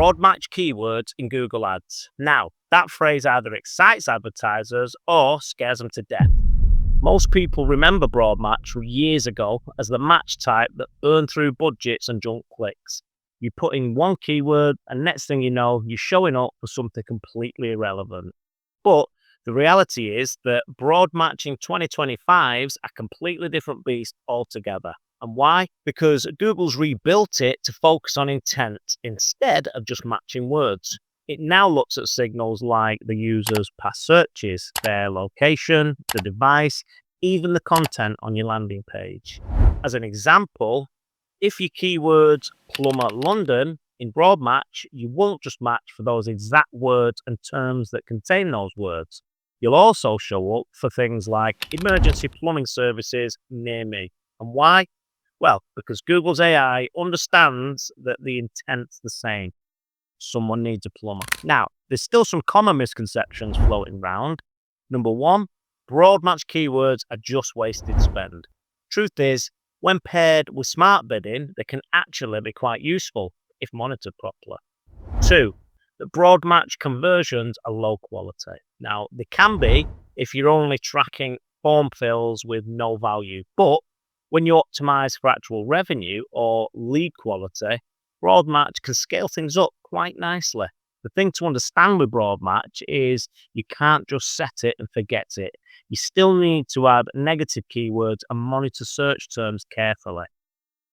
broad match keywords in Google Ads. Now, that phrase either excites advertisers or scares them to death. Most people remember broad match from years ago as the match type that burned through budgets and junk clicks. You put in one keyword, and next thing you know, you're showing up for something completely irrelevant. But the reality is that broad matching 2025's a completely different beast altogether. And why? Because Google's rebuilt it to focus on intent instead of just matching words. It now looks at signals like the user's past searches, their location, the device, even the content on your landing page. As an example, if your keyword's plumber London in broad match, you won't just match for those exact words and terms that contain those words. You'll also show up for things like emergency plumbing services near me. And why? Well, because Google's AI understands that the intent's the same. Someone needs a plumber. Now, there's still some common misconceptions floating around. Number one, broad match keywords are just wasted spend. Truth is, when paired with smart bidding, they can actually be quite useful if monitored properly. Two, the broad match conversions are low quality. Now, they can be if you're only tracking form fills with no value, but when you optimize for actual revenue or lead quality, broad match can scale things up quite nicely. The thing to understand with broad match is you can't just set it and forget it. You still need to add negative keywords and monitor search terms carefully.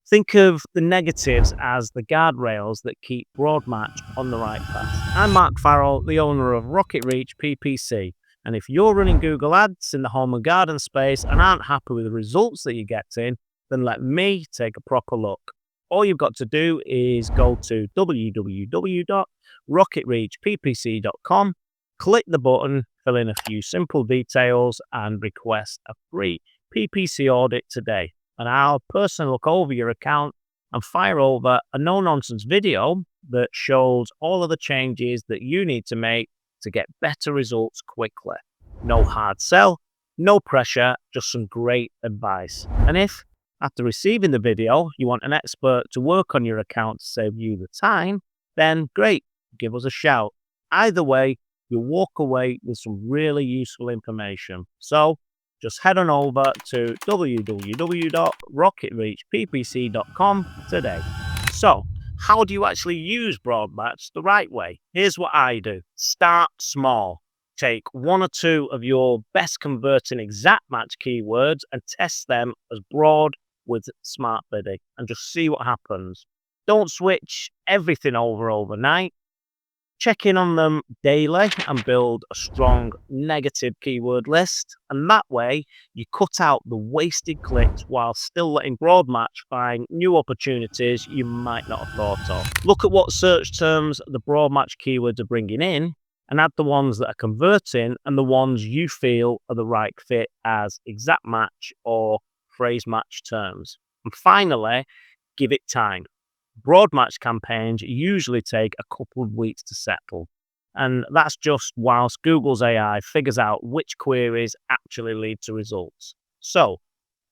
Think of the negatives as the guardrails that keep broad match on the right path. I'm Mark Farrell, the owner of Rocket Reach PPC. And if you're running Google Ads in the home and garden space and aren't happy with the results that you're getting, then let me take a proper look. All you've got to do is go to www.rocketreachppc.com, click the button, fill in a few simple details, and request a free PPC audit today. And I'll personally look over your account and fire over a no-nonsense video that shows all of the changes that you need to make to get better results quickly. No hard sell, no pressure, just some great advice. And if, after receiving the video, you want an expert to work on your account to save you the time, then great, give us a shout. Either way, you'll walk away with some really useful information. So just head on over to www.rocketreachppc.com today. So, how do you actually use broad match the right way? Here's what I do. Start small. Take one or two of your best converting exact match keywords and test them as broad with smart bidding and just see what happens. Don't switch everything over overnight. Check in on them daily and build a strong negative keyword list. And that way you cut out the wasted clicks while still letting broad match find new opportunities you might not have thought of. Look at what search terms the broad match keywords are bringing in and add the ones that are converting and the ones you feel are the right fit as exact match or phrase match terms. And finally, give it time. Broad match campaigns usually take a couple of weeks to settle. And that's just whilst Google's AI figures out which queries actually lead to results. So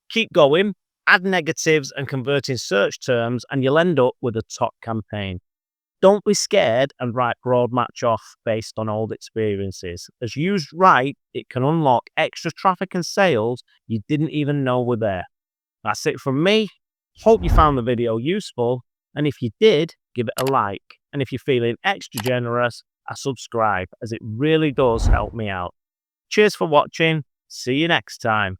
keep going, add negatives and converting search terms, and you'll end up with a top campaign. Don't be scared and write broad match off based on old experiences. As used right, it can unlock extra traffic and sales you didn't even know were there. That's it from me. Hope you found the video useful. And if you did, give it a like. And if you're feeling extra generous, a subscribe, as it really does help me out. Cheers for watching. See you next time.